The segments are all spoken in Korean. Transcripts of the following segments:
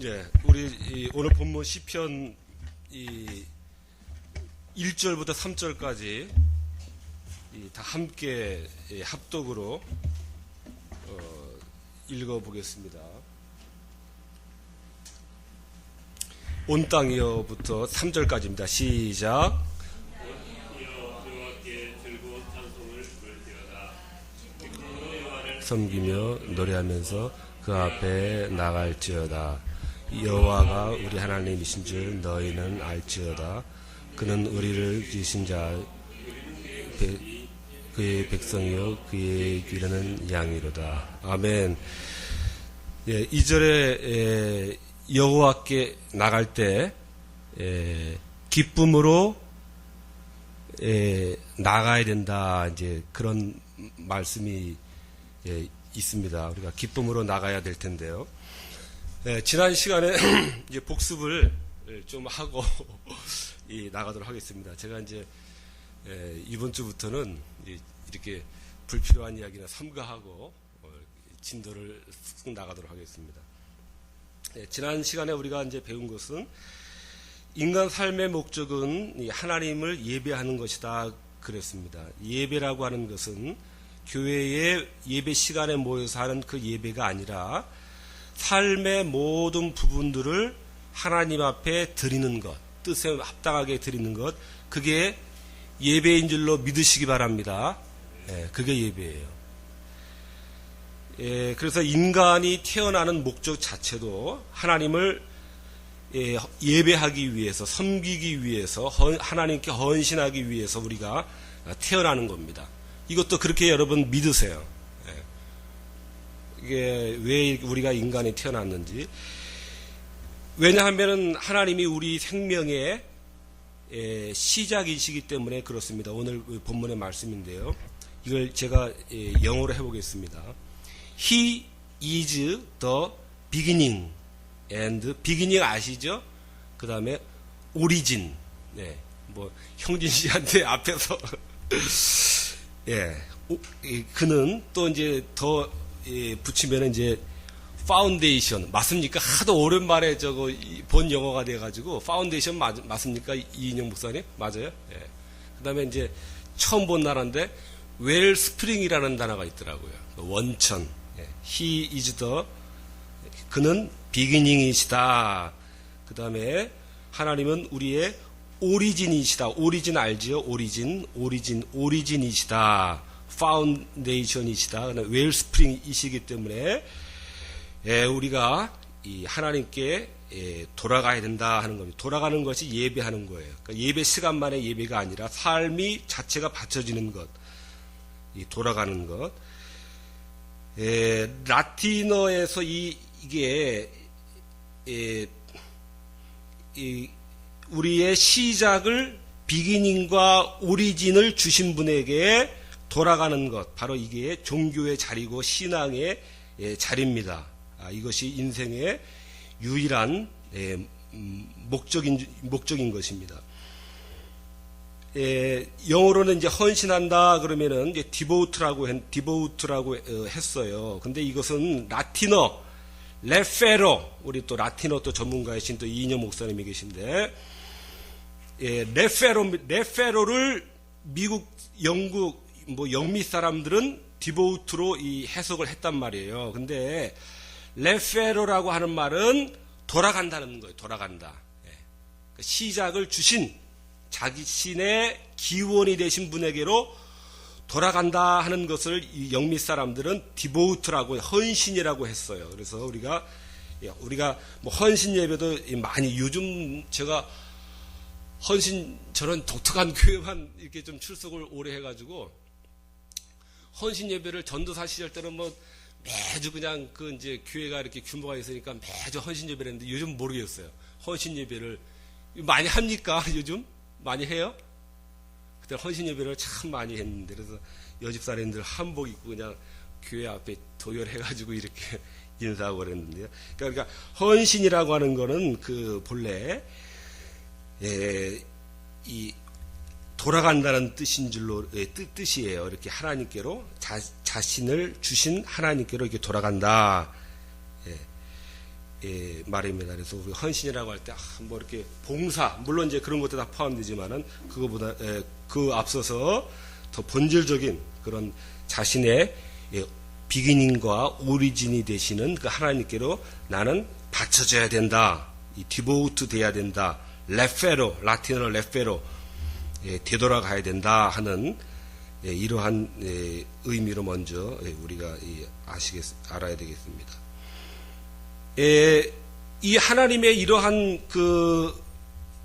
예, 우리 오늘 본문 시편 1절부터 3절까지 다 함께 합독으로 읽어보겠습니다. 온 땅이여부터 3절까지입니다. 시작. 섬기며 노래하면서 그 앞에 나갈지어다. 여호와가 우리 하나님이신 줄 너희는 알지어다. 그는 우리를 지으신 자 그의 백성이요 그의 기르는 양이로다. 아멘. 예, 2절에 여호와께 나갈 때 기쁨으로 나가야 된다. 이제 그런 말씀이 있습니다. 우리가 기쁨으로 나가야 될 텐데요. 지난 시간에 이제 복습을 좀 하고 나가도록 하겠습니다. 제가 이제 이번 주부터는 이렇게 불필요한 이야기나 삼가하고 진도를 쑥 나가도록 하겠습니다. 지난 시간에 우리가 이제 배운 것은 인간 삶의 목적은 하나님을 예배하는 것이다 그랬습니다. 예배라고 하는 것은 교회의 예배 시간에 모여서 하는 그 예배가 아니라 삶의 모든 부분들을 하나님 앞에 드리는 것, 뜻에 합당하게 드리는 것, 그게 예배인 줄로 믿으시기 바랍니다. 그게 예배예요. 그래서 인간이 태어나는 목적 자체도 하나님을 예배하기 위해서, 섬기기 위해서, 하나님께 헌신하기 위해서 우리가 태어나는 겁니다. 이것도 그렇게 여러분 믿으세요. 이게 왜 우리가 인간이 태어났는지. 왜냐하면 하나님이 우리 생명의 시작이시기 때문에 그렇습니다. 오늘 본문의 말씀인데요. 이걸 제가 영어로 해보겠습니다. He is the beginning and beginning 아시죠? 그 다음에 origin. 뭐 형진 씨한테 앞에서 그는 또 이제 더 붙이면 이제 파운데이션 맞습니까? 하도 오랜만에 저거 본 영어가 돼가지고 파운데이션 맞습니까? 이인영 목사님 맞아요? 그다음에 이제 처음 본 단어인데 웰스프링이라는 단어가 있더라고요. 원천. He is the 그는 비기닝이시다. 그다음에 하나님은 우리의 오리진이시다. 오리진 알지요? 오리진이시다. 파운데이션이시다. 웰스프링이시기 때문에 우리가 이 하나님께 돌아가야 된다 하는 겁니다. 돌아가는 것이 예배하는 거예요. 그러니까 예배 시간만의 예배가 아니라 삶이 자체가 바쳐지는 것, 이 돌아가는 것. 라틴어에서 이게 우리의 시작을 비기닝과 오리진을 주신 분에게 돌아가는 것, 바로 이게 종교의 자리고 신앙의 자리입니다. 이것이 인생의 유일한 목적인 것입니다. 영어로는 이제 헌신한다 그러면은 이제 디보우트라고 했어요. 근데 이것은 라틴어 레페로, 우리 또 라틴어 또 전문가이신 또 이인영 목사님이 계신데 레페로를 미국, 영국 뭐 영미 사람들은 디보우트로 이 해석을 했단 말이에요. 근데 레페로라고 하는 말은 돌아간다는 거예요. 돌아간다. 시작을 주신 자신의 기원이 되신 분에게로 돌아간다 하는 것을 이 영미 사람들은 디보우트라고 헌신이라고 했어요. 그래서 우리가 뭐 헌신 예배도 많이 요즘 제가 헌신 저런 독특한 교회만 이렇게 좀 출석을 오래 해가지고 헌신 예배를 전도사 시절 때는 뭐 매주 그냥 그 이제 교회가 이렇게 규모가 있으니까 매주 헌신 예배를 했는데 요즘 모르겠어요. 헌신 예배를 많이 합니까? 요즘 많이 해요? 그때 헌신 예배를 참 많이 했는데 그래서 여집사님들 한복 입고 그냥 교회 앞에 도열해가지고 이렇게 인사하고 그랬는데요. 그러니까 헌신이라고 하는 거는 그 본래 이 돌아간다는 뜻인 줄로 뜻이에요. 이렇게 하나님께로 자신을 주신 하나님께로 이렇게 돌아간다. 말입니다. 그래서 우리 헌신이라고 할 때 뭐 이렇게 봉사, 물론 이제 그런 것도 다 포함되지만은 그거보다 그 앞서서 더 본질적인 그런 자신의 비기닝과 오리진이 되시는 그 하나님께로 나는 바쳐져야 된다. 이 디보우트 돼야 된다. 레페로, 라틴어로 레페로 되돌아가야 된다 하는 이러한 의미로 먼저 우리가 알아야 되겠습니다. 이 하나님의 이러한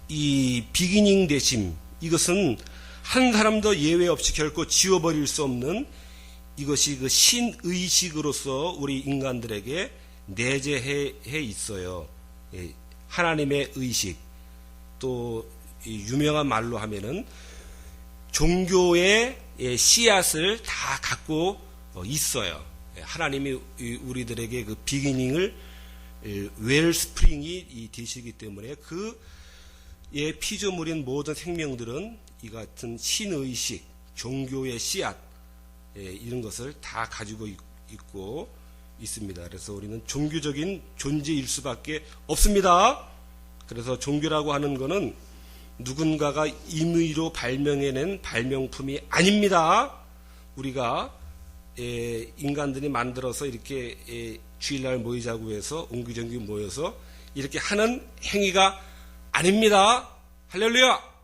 이 비기닝 되심, 이것은 한 사람도 예외 없이 결코 지워버릴 수 없는 이것이 그 신의식으로서 우리 인간들에게 내재해 있어요. 하나님의 의식, 또 유명한 말로 하면은 종교의 씨앗을 다 갖고 있어요. 하나님이 우리들에게 그 비기닝을 웰스프링이 되시기 때문에 그의 피조물인 모든 생명들은 이 같은 신의식, 종교의 씨앗 이런 것을 다 가지고 있고 있습니다. 그래서 우리는 종교적인 존재일 수밖에 없습니다. 그래서 종교라고 하는 것은 누군가가 임의로 발명해낸 발명품이 아닙니다. 우리가 인간들이 만들어서 이렇게 주일날 모이자고 해서 옹기종기 모여서 이렇게 하는 행위가 아닙니다. 할렐루야!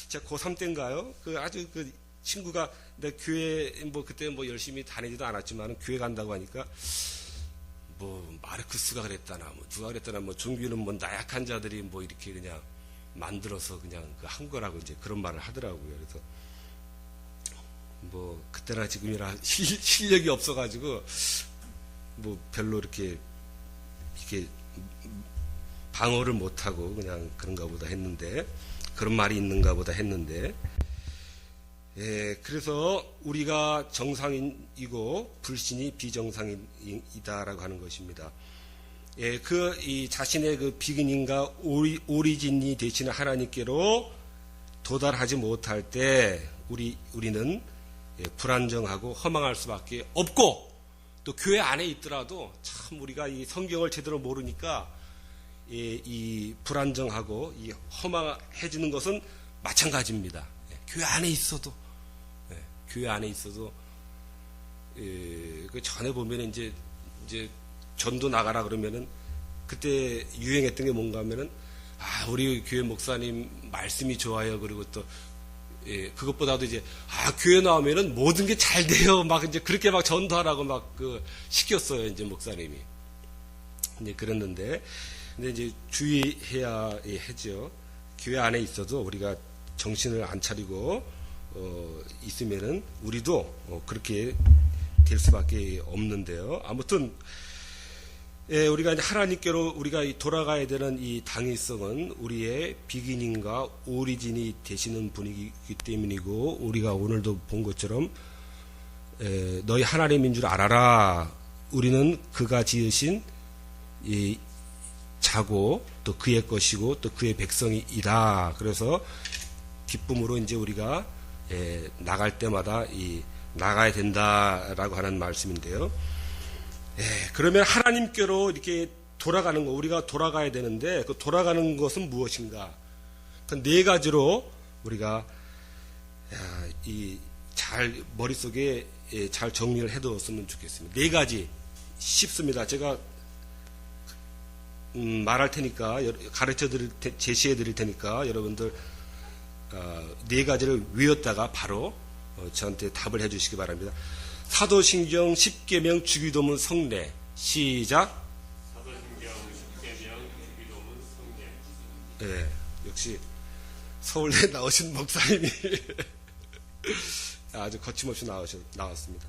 제가 고3 때인가요? 아주 친구가 내 교회 그때 열심히 다니지도 않았지만 교회 간다고 하니까 마르크스가 그랬다나 누가 그랬다나 종교는 나약한 자들이 이렇게 그냥 만들어서 그냥 한 거라고 이제 그런 말을 하더라고요. 그래서 그때나 지금이나 실력이 없어가지고 별로 이렇게 방어를 못하고 그냥 그런가 보다 했는데, 그런 말이 있는가 보다 했는데, 그래서 우리가 정상인이고 불신이 비정상이다라고 하는 것입니다. 이 자신의 그 비기닝과 오리진이 되시는 하나님께로 도달하지 못할 때 우리는 불안정하고 허망할 수밖에 없고, 또 교회 안에 있더라도 참 우리가 이 성경을 제대로 모르니까 이 불안정하고 이 허망해지는 것은 마찬가지입니다. 교회 안에 있어도 그 전에 보면 이제 전도 나가라 그러면은 그때 유행했던 게 뭔가 하면은 우리 교회 목사님 말씀이 좋아요. 그리고 또 그것보다도 이제 교회 나오면은 모든 게 잘 돼요. 막 이제 그렇게 막 전도하라고 막 시켰어요. 이제 목사님이. 이제 그랬는데, 근데 이제 주의해야 하죠. 교회 안에 있어도 우리가 정신을 안 차리고 있으면은 우리도 그렇게 될 수밖에 없는데요. 아무튼 우리가 이제 하나님께로 우리가 돌아가야 되는 이 당위성은 우리의 비기닝과 오리진이 되시는 분이기 때문이고, 우리가 오늘도 본 것처럼 너희 하나님인 줄 알아라. 우리는 그가 지으신 이 자고 또 그의 것이고 또 그의 백성이다. 그래서 기쁨으로 이제 우리가 나갈 때마다 나가야 된다라고 하는 말씀인데요. 그러면 하나님께로 이렇게 돌아가는 거, 우리가 돌아가야 되는데 그 돌아가는 것은 무엇인가? 그 네 가지로 우리가 잘 머릿속에 잘 정리를 해두었으면 좋겠습니다. 네 가지 쉽습니다. 제가 말할 테니까, 제시해 드릴 테니까 여러분들 네 가지를 외웠다가 바로 저한테 답을 해 주시기 바랍니다. 사도신경 10계명 주기도문 성례. 시작. 사도신경 10계명 주기도문 성례. 네, 역시 서울대 나오신 목사님이 아주 거침없이 나왔습니다.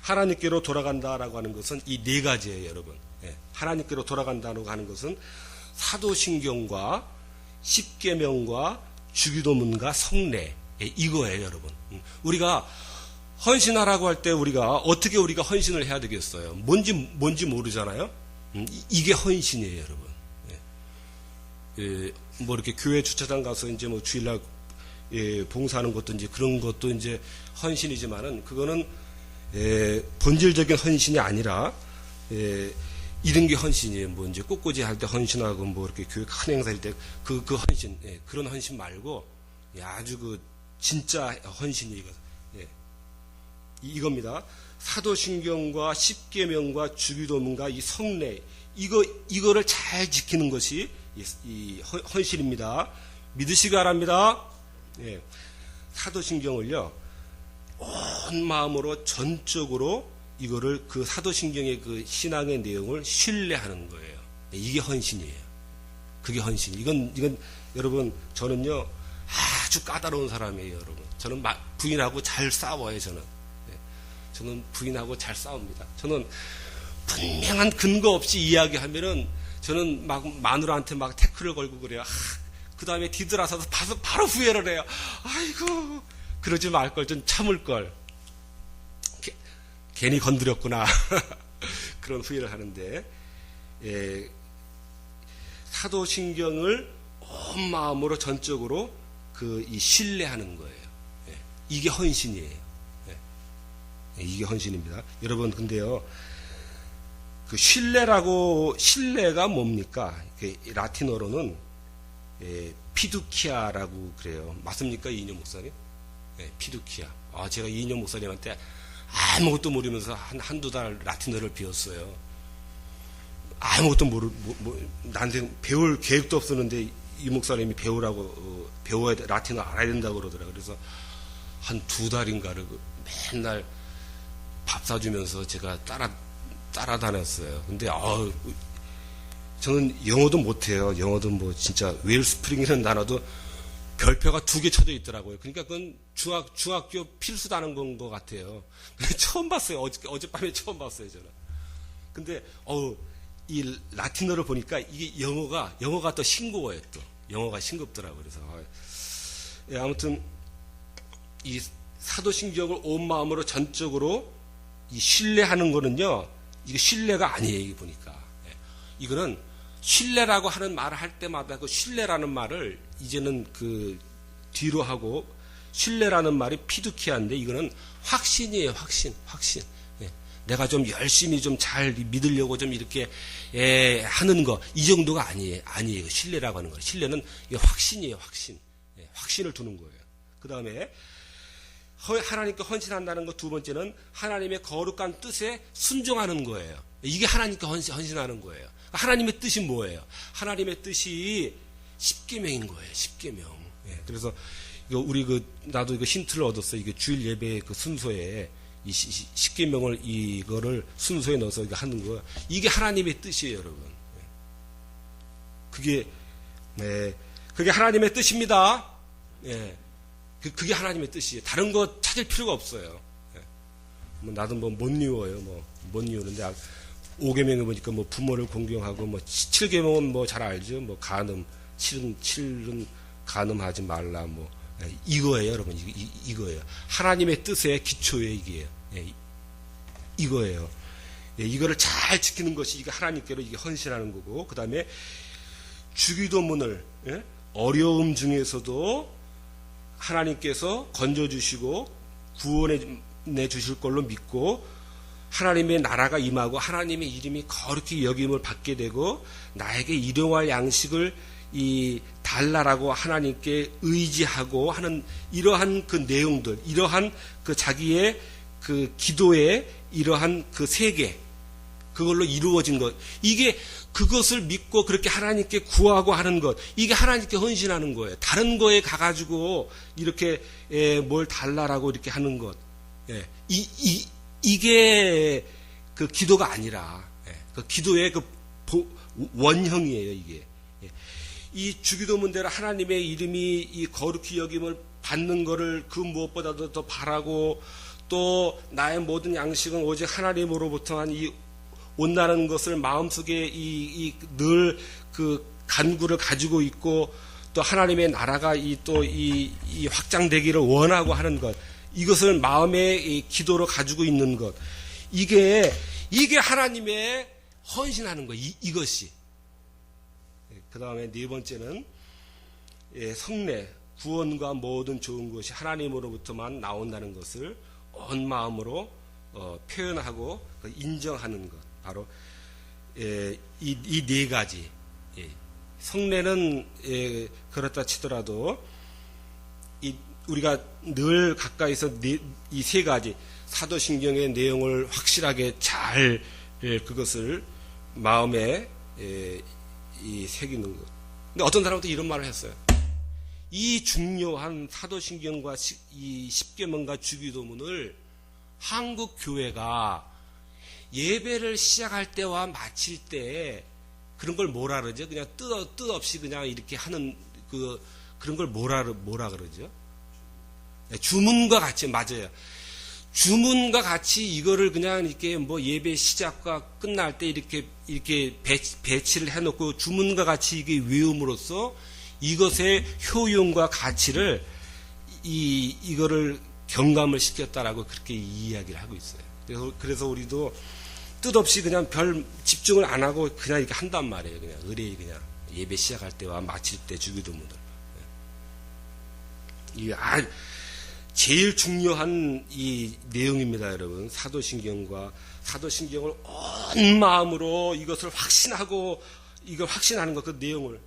하나님께로 돌아간다라고 하는 것은 이 네 가지예요, 여러분. 하나님께로 돌아간다고 하는 것은 사도신경과 10계명과 주기도문과 성례, 이거예요, 여러분. 우리가 헌신하라고 할 때 어떻게 우리가 헌신을 해야 되겠어요? 뭔지 모르잖아요? 이게 헌신이에요, 여러분. 이렇게 교회 주차장 가서 이제 주일날 봉사하는 것도 이제 그런 것도 이제 헌신이지만은 그거는 본질적인 헌신이 아니라 이런 게 헌신이에요. 뭐 이제 꽃꽂이 할 때 헌신하고 뭐 이렇게 교회 큰 행사할 때 그 헌신, 예, 그런 헌신 말고, 예, 아주 그 진짜 헌신이 이거, 예, 이겁니다. 사도신경과 십계명과 주기도문과 이 성례, 이거를 잘 지키는 것이 이 헌신입니다. 믿으시기 바랍니다. 예, 사도신경을요, 온 마음으로 전적으로 이거를 그 사도신경의 그 신앙의 내용을 신뢰하는 거예요. 이게 헌신이에요. 그게 헌신. 이건 여러분, 저는요 아주 까다로운 사람이에요, 여러분. 저는 부인하고 잘 싸워요, 저는. 저는 부인하고 잘 싸웁니다. 저는 분명한 근거 없이 이야기하면은 저는 막 마누라한테 막 태클을 걸고 그래요. 그 다음에 뒤돌아서서 바로 후회를 해요. 아이고, 그러지 말 걸, 좀 참을 걸. 괜히 건드렸구나. 그런 후회를 하는데, 예, 사도신경을 온 마음으로 전적으로 이 신뢰하는 거예요. 예, 이게 헌신이에요. 예, 이게 헌신입니다. 여러분, 근데요, 그 신뢰가 뭡니까? 라틴어로는 피두키아라고 그래요. 맞습니까, 이인영 목사님? 예, 피두키아. 제가 이인영 목사님한테 아무것도 모르면서 한두 달 라틴어를 배웠어요. 아무것도 나한테 배울 계획도 없었는데 이 목사님이 배워야 돼, 라틴어 알아야 된다고 그러더라고요. 그래서 한 두 달인가를 맨날 밥 사주면서 제가 따라다녔어요. 근데, 저는 영어도 못해요. 영어도 뭐 진짜 웰스프링이라는 단어도 별표가 2개 쳐져 있더라고요. 그러니까 그건 중학교 필수다는 건 것 같아요. 처음 봤어요. 어젯밤에 처음 봤어요, 저는. 근데, 이 라틴어를 보니까 이게 영어가 더 싱거워요, 또. 영어가 싱겁더라고요. 그래서. 예, 아무튼, 이 사도신경을 온 마음으로 전적으로 이 신뢰하는 거는요, 이게 신뢰가 아니에요, 이게 보니까. 예. 이거는 신뢰라고 하는 말을 할 때마다 그 신뢰라는 말을 이제는 그 뒤로 하고 신뢰라는 말이 피두키아인데 이거는 확신이에요, 확신. 예. 내가 좀 열심히 좀 잘 믿으려고 좀 이렇게 하는 거, 이 정도가 아니에요. 신뢰라고 하는 거예요. 신뢰는 이게 확신이에요, 확신. 예. 확신을 두는 거예요. 그 다음에 하나님께 헌신한다는 것 두 번째는 하나님의 거룩한 뜻에 순종하는 거예요. 이게 하나님께 헌신하는 거예요. 하나님의 뜻이 뭐예요? 하나님의 뜻이 십계명인 거예요. 십계명. 예, 그래서 나도 이거 힌트를 얻었어요. 이게 주일 예배 그 순서에 이 십계명을 이거를 순서에 넣어서 이거 하는 거예요. 이게 하나님의 뜻이에요, 여러분. 그게 하나님의 뜻입니다. 예. 그게 하나님의 뜻이에요. 다른 거 찾을 필요가 없어요. 예. 나도 못 이루어요. 못 이루는데 5계명에 보니까 부모를 공경하고 7계명은 잘 알죠. 간음, 7은 간음하지 말라 이거예요, 여러분. 이거예요. 하나님의 뜻의 기초에 이게 이거예요. 예, 이거를 잘 지키는 것이 이게 하나님께로 이게 헌신하는 거고, 그 다음에 주기도문을 어려움 중에서도 하나님께서 건져주시고 구원해 주실 걸로 믿고 하나님의 나라가 임하고 하나님의 이름이 거룩히 여김을 받게 되고 나에게 일용할 양식을 달라라고 하나님께 의지하고 하는 이러한 그 내용들, 이러한 그 자기의 그 기도의 이러한 그 세계, 그걸로 이루어진 것, 이게 그것을 믿고 그렇게 하나님께 구하고 하는 것, 이게 하나님께 헌신하는 거예요. 다른 거에 가가지고 이렇게 뭘 달라라고 이렇게 하는 것, 이게 그 기도가 아니라 그 기도의 그 원형이에요. 이게 이 주기도문대로 하나님의 이름이 이 거룩히 여김을 받는 거를 그 무엇보다도 더 바라고, 또 나의 모든 양식은 오직 하나님으로부터 이 온다는 것을 마음속에 늘 그 간구를 가지고 있고, 또 하나님의 나라가 이 확장되기를 원하고 하는 것, 이것을 마음의 기도로 가지고 있는 것, 이게 하나님의 헌신하는 것, 이것이. 그 다음에 네 번째는 성례, 구원과 모든 좋은 것이 하나님으로부터만 나온다는 것을 온 마음으로 표현하고 인정하는 것. 바로 이 네 가지, 성례는 그렇다 치더라도 우리가 늘 가까이서 이 세 가지 사도신경의 내용을 확실하게 잘 그것을 마음에 새기는 것. 근데 어떤 사람도 이런 말을 했어요. 이 중요한 사도신경과 이 십계명과 주기도문을 한국 교회가 예배를 시작할 때와 마칠 때 그런 걸 뭐라 그러죠? 그냥 뜻 없이 그냥 이렇게 하는 그런 걸 뭐라 그러죠? 주문과 같이, 맞아요. 주문과 같이 이거를 그냥 이렇게 뭐 예배 시작과 끝날 때 이렇게 배치를 해놓고 주문과 같이 이게 외움으로써 이것의 효용과 가치를 이거를 경감을 시켰다라고 그렇게 이야기를 하고 있어요. 그래서 우리도 뜻없이 그냥 별 집중을 안 하고 그냥 이렇게 한단 말이에요. 그냥 의뢰이 그냥 예배 시작할 때와 마칠 때 주기도문을. 이게 제일 중요한 이 내용입니다, 여러분. 사도신경을 온 마음으로 이것을 이걸 확신하는 것, 그 내용을.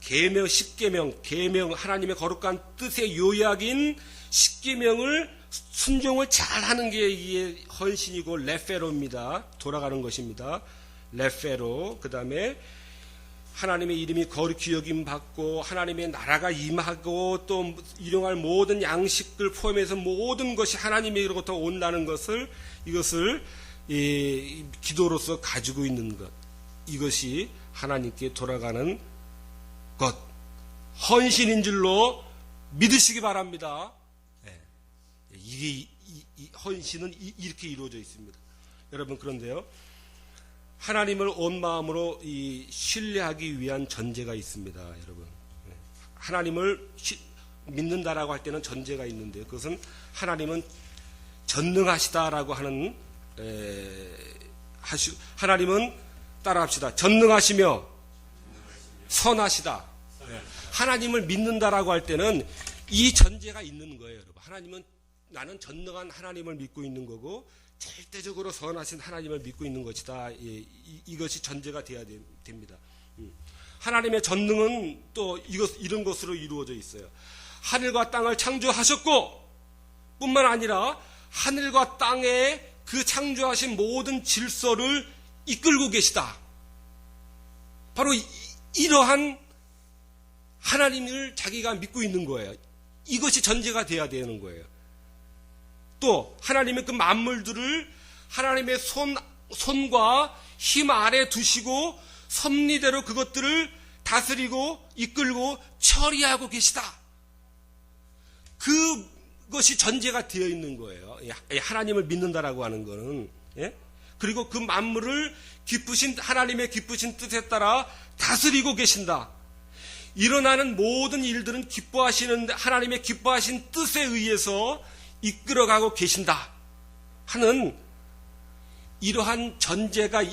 계명, 십계명, 하나님의 거룩한 뜻의 요약인 십계명을 순종을 잘하는 게 이게 헌신이고 레페로입니다. 돌아가는 것입니다. 레페로. 그 다음에 하나님의 이름이 거룩히 여김 받고 하나님의 나라가 임하고 또 일용할 모든 양식을 포함해서 모든 것이 하나님에게로부터 온다는 이것을 기도로서 가지고 있는 것. 이것이 하나님께 돌아가는 것. 헌신인 줄로 믿으시기 바랍니다. 이게 헌신은 이렇게 이루어져 있습니다. 여러분, 그런데요, 하나님을 온 마음으로 신뢰하기 위한 전제가 있습니다, 여러분. 하나님을 믿는다라고 할 때는 전제가 있는데, 그것은 하나님은 전능하시다라고 하는 하나님은 따라합시다. 전능하시며 선하시다. 하나님을 믿는다라고 할 때는 이 전제가 있는 거예요, 여러분. 하나님은 나는 전능한 하나님을 믿고 있는 거고 절대적으로 선하신 하나님을 믿고 있는 것이다. 이것이 전제가 돼야 됩니다. 하나님의 전능은 또 이런 것으로 이루어져 있어요. 하늘과 땅을 창조하셨고 뿐만 아니라 하늘과 땅에 그 창조하신 모든 질서를 이끌고 계시다. 바로 이러한 하나님을 자기가 믿고 있는 거예요. 이것이 전제가 돼야 되는 거예요. 또 하나님의 그 만물들을 하나님의 손과 힘 아래 두시고 섭리대로 그것들을 다스리고 이끌고 처리하고 계시다. 그것이 전제가 되어 있는 거예요. 하나님을 믿는다라고 하는 거는. 그리고 그 만물을 하나님의 기쁘신 뜻에 따라 다스리고 계신다. 일어나는 모든 일들은 하나님의 기뻐하신 뜻에 의해서 이끌어가고 계신다 하는 이러한 전제가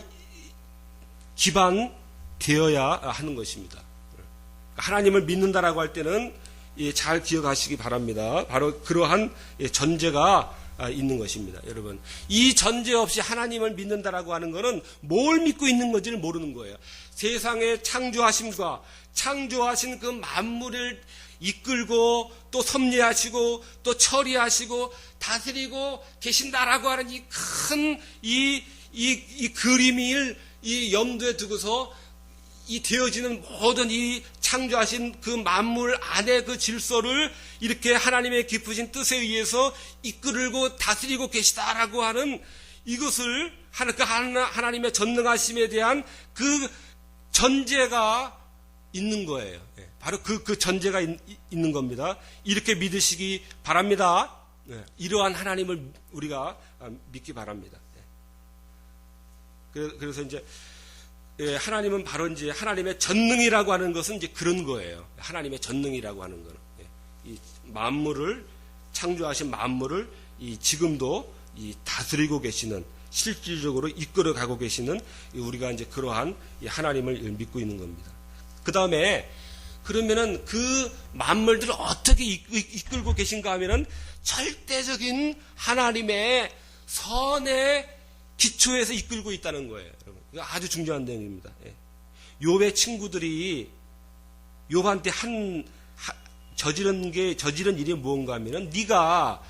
기반되어야 하는 것입니다. 하나님을 믿는다라고 할 때는 잘 기억하시기 바랍니다. 바로 그러한 전제가 있는 것입니다. 여러분, 이 전제 없이 하나님을 믿는다라고 하는 것은 뭘 믿고 있는 건지를 모르는 거예요. 세상의 창조하심과 창조하신 그 만물을 이끌고 또 섭리하시고 또 처리하시고 다스리고 계신다라고 하는 이 큰 이 그림을 이 염두에 두고서 이 되어지는 모든 이 창조하신 그 만물 안에 그 질서를 이렇게 하나님의 깊으신 뜻에 의해서 이끌고 다스리고 계시다라고 하는 이것을 하나님의 전능하심에 대한 그 전제가 있는 거예요. 바로 그 전제가 있는 겁니다. 이렇게 믿으시기 바랍니다. 이러한 하나님을 우리가 믿기 바랍니다. 그래서 이제 하나님은 바로 이제 하나님의 전능이라고 하는 것은 이제 그런 거예요. 하나님의 전능이라고 하는 거는 이 만물을 창조하신 만물을 지금도 다스리고 계시는 실질적으로 이끌어가고 계시는 우리가 이제 그러한 하나님을 믿고 있는 겁니다. 그 다음에 그러면은 그 만물들을 어떻게 이끌고 계신가 하면은 절대적인 하나님의 선의 기초에서 이끌고 있다는 거예요. 여러분. 이거 아주 중요한 내용입니다. 예. 욥의 친구들이 욥한테 저지른 일이 무언가 하면은 네가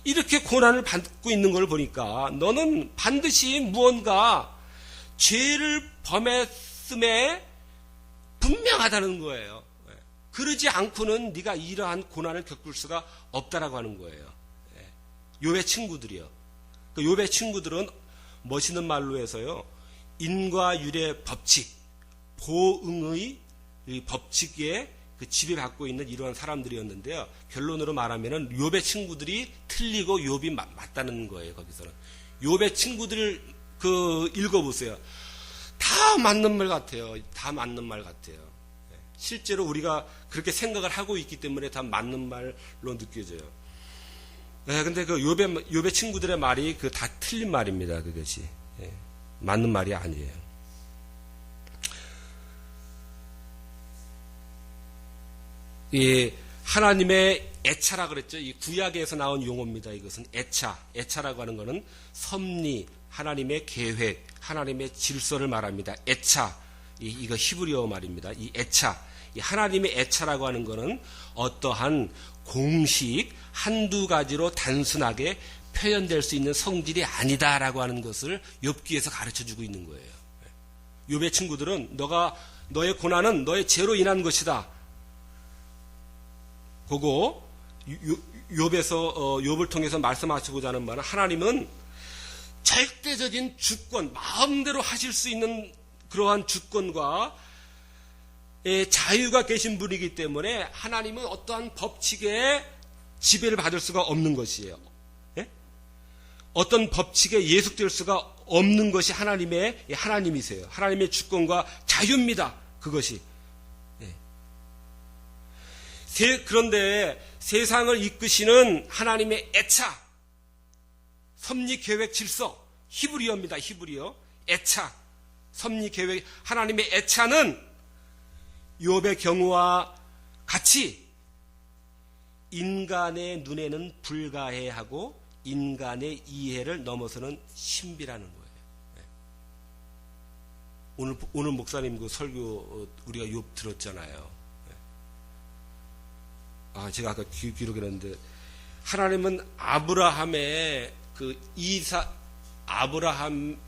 이렇게 고난을 받고 있는 걸 보니까 너는 반드시 무언가 죄를 범했음에 분명하다는 거예요. 그러지 않고는 네가 이러한 고난을 겪을 수가 없다라고 하는 거예요. 욥의 친구들이요. 그 욥의 친구들은 멋있는 말로 해서요. 인과율의 법칙, 보응의 법칙에 그 지배받고 있는 이러한 사람들이었는데요. 결론으로 말하면은 욥의 친구들이 틀리고 욥이 맞다는 거예요. 거기서는 욥의 친구들을 읽어보세요. 다 맞는 말 같아요. 다 맞는 말 같아요. 실제로 우리가 그렇게 생각을 하고 있기 때문에 다 맞는 말로 느껴져요. 근데 그 욥의 친구들의 말이 다 틀린 말입니다. 그것이 맞는 말이 아니에요. 이 하나님의 애차라 그랬죠. 이 구약에서 나온 용어입니다. 이것은 애차라고 하는 것은 섭리, 하나님의 계획, 하나님의 질서를 말합니다. 애차, 이거 히브리어 말입니다. 이 애차, 이 하나님의 애차라고 하는 것은 어떠한 공식 한두 가지로 단순하게 표현될 수 있는 성질이 아니다라고 하는 것을 욥기에서 가르쳐주고 있는 거예요. 욥의 친구들은 너의 고난은 너의 죄로 인한 것이다. 그거 욥을 통해서 말씀하시고자 하는 말은 하나님은 절대적인 주권, 마음대로 하실 수 있는 그러한 주권과 자유가 계신 분이기 때문에 하나님은 어떠한 법칙에 지배를 받을 수가 없는 것이에요. 어떤 법칙에 예속될 수가 없는 것이 하나님이세요. 하나님의 주권과 자유입니다. 그것이. 그런데 세상을 이끄시는 하나님의 애차, 섭리, 계획, 질서, 히브리어입니다. 히브리어. 애차, 섭리, 계획, 하나님의 애차는 욥의 경우와 같이 인간의 눈에는 불가해하고 인간의 이해를 넘어서는 신비라는 거예요. 오늘 목사님 그 설교 우리가 욥 들었잖아요. 제가 아까 기록했는데 하나님은 아브라함의 아브라함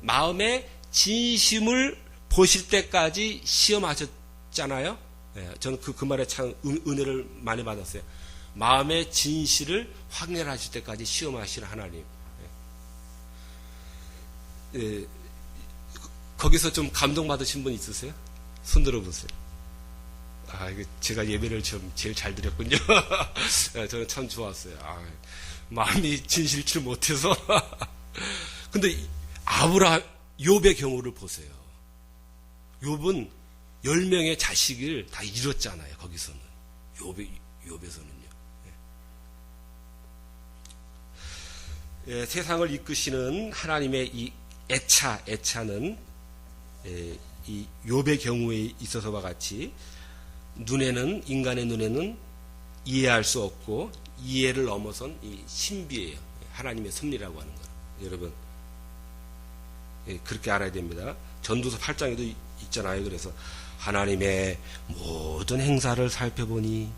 마음의 진심을 보실 때까지 시험하셨잖아요. 저는 그 말에 참 은혜를 많이 받았어요. 마음의 진실을 확인하실 때까지 시험하시는 하나님. 거기서 좀 감동받으신 분 있으세요? 손 들어보세요. 이거 제가 예배를 제일 잘 드렸군요. 저는 참 좋았어요. 마음이 진실치 못해서. 근데 욥의 경우를 보세요. 욥은 10명의 자식을 다 잃었잖아요. 거기서는. 욥에서는요. 세상을 이끄시는 하나님의 이 애차는 이 욥의 경우에 있어서와 같이 인간의 눈에는 이해할 수 없고 이해를 넘어선 이 신비예요. 하나님의 섭리라고 하는 거. 여러분 그렇게 알아야 됩니다. 전도서 8장에도 있잖아요. 그래서 하나님의 모든 행사를 살펴보니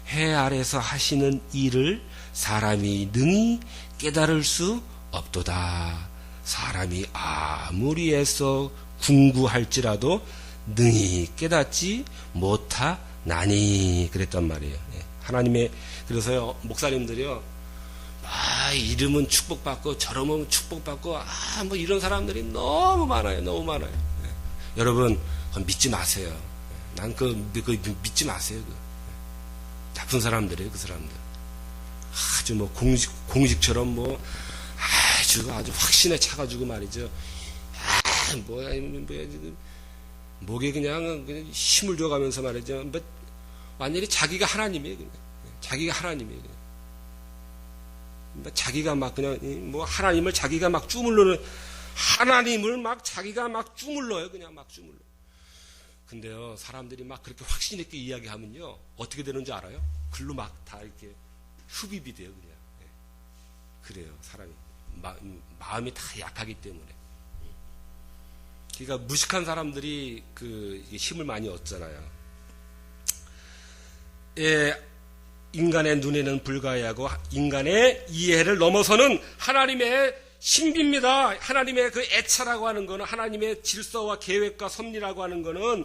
해 아래서 하시는 일을 사람이 능히 깨달을 수 없도다. 사람이 아무리 애써 궁구할지라도 능히 깨닫지 못하나니 그랬단 말이에요. 하나님의 그래서요 목사님들이요 이름은 축복받고 저러면 축복받고 뭐 이런 사람들이 너무 많아요. 여러분 믿지 마세요. 난 믿지 마세요. 나쁜 사람들이에요. 그 사람들 아주 뭐 공식처럼 뭐 아주 확신에 차가지고 말이죠. 뭐야 목에 그냥 힘을 줘가면서 말이죠. 뭐 완전히 자기가 하나님이에요. 그냥. 자기가 하나님이에요. 그냥. 뭐 자기가 막 그냥 뭐 하나님을 자기가 막 주물러는 하나님을 막 자기가 막 주물러요. 그냥 막 주물러. 근데요 사람들이 막 그렇게 확신 있게 이야기하면요 어떻게 되는지 알아요? 글로 막 다 이렇게 흡입이 돼요. 그냥. 그래요 사람이 마음이 다 약하기 때문에. 그러니까 무식한 사람들이 힘을 많이 얻잖아요. 인간의 눈에는 불가해하고 인간의 이해를 넘어서는 하나님의 신비입니다. 하나님의 그 애차라고 하는 것은, 하나님의 질서와 계획과 섭리라고 하는 것은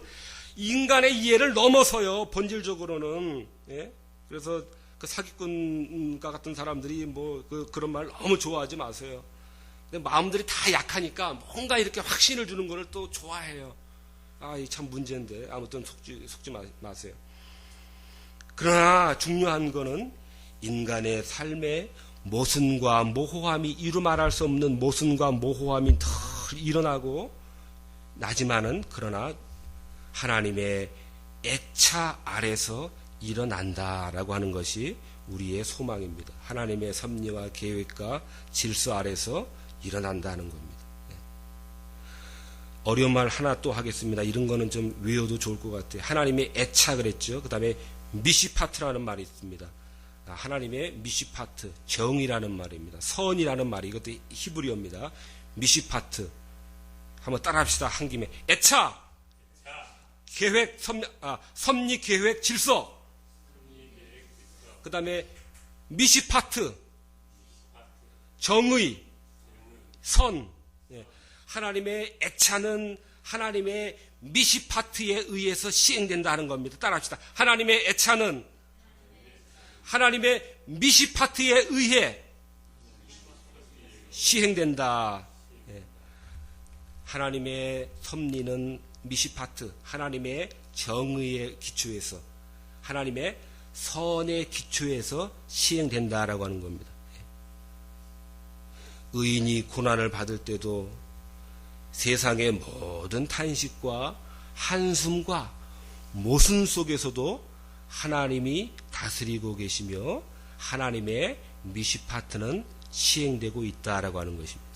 인간의 이해를 넘어서요. 본질적으로는. 그래서 그 사기꾼과 같은 사람들이 그런 말 너무 좋아하지 마세요. 근데 마음들이 다 약하니까 뭔가 이렇게 확신을 주는 것을 또 좋아해요. 이 참 문제인데 아무튼 속지 마세요. 그러나 중요한 것은 인간의 삶에 모순과 모호함이 이루 말할 수 없는 모순과 모호함이 더 일어나고 나지만은, 그러나 하나님의 애차 아래서 일어난다라고 하는 것이 우리의 소망입니다. 하나님의 섭리와 계획과 질서 아래서 일어난다는 겁니다. 어려운 말 하나 또 하겠습니다. 이런 거는 좀 외워도 좋을 것 같아요. 하나님의 애차 그랬죠. 그 다음에 미시파트라는 말이 있습니다. 하나님의 미시파트, 정이라는 말입니다. 선이라는 말이, 이것도 히브리어입니다. 미시파트. 한번 따라합시다. 한 김에. 애차, 계획, 섭리, 계획, 질서. 그 다음에 미시파트, 정의, 선. 하나님의 애차는 하나님의 미시파트에 의해서 시행된다는 겁니다. 따라합시다. 하나님의 애차는 하나님의 미시파트에 의해 시행된다. 하나님의 섭리는 미시파트, 하나님의 정의의 기초에서, 하나님의 선의 기초에서 시행된다라고 하는 겁니다. 의인이 고난을 받을 때도 세상의 모든 탄식과 한숨과 모순 속에서도 하나님이 다스리고 계시며 하나님의 미시파트는 시행되고 있다라고 하는 것입니다.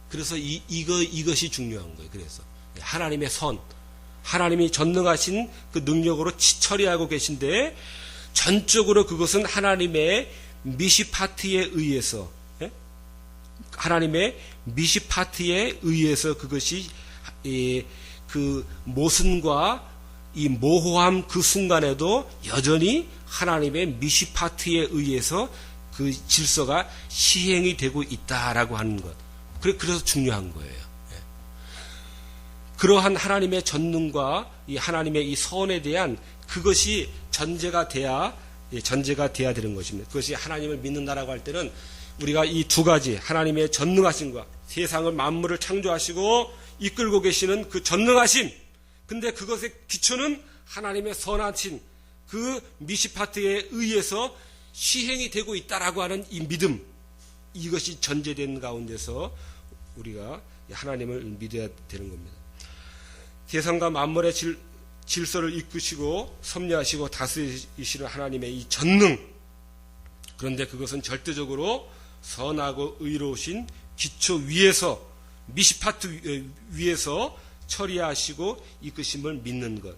그래서 이것이 중요한 거예요. 그래서 하나님의 선, 하나님이 전능하신 그 능력으로 처리하고 계신데, 전적으로 그것은 하나님의 미시파트에 의해서, 하나님의 미시파트에 의해서 그것이 그 모순과 이 모호함 그 순간에도 여전히 하나님의 미시파트에 의해서 그 질서가 시행이 되고 있다라고 하는 것. 그래서 중요한 거예요. 그러한 하나님의 전능과 이 하나님의 이 선에 대한 그것이 전제가 돼야 되는 것입니다. 그것이 하나님을 믿는다라고 할 때는 우리가 이 두 가지, 하나님의 전능하심과 세상을 만물을 창조하시고 이끌고 계시는 그 전능하심, 근데 그것의 기초는 하나님의 선하신 그 미시파트에 의해서 시행이 되고 있다라고 하는 이 믿음, 이것이 전제된 가운데서 우리가 하나님을 믿어야 되는 겁니다. 세상과 만물의 질서를 이끄시고 섭리하시고 다스리시는 하나님의 이 전능, 그런데 그것은 절대적으로 선하고 의로우신 기초 위에서, 미시파트 위에서 처리하시고 이끄심을 믿는 것,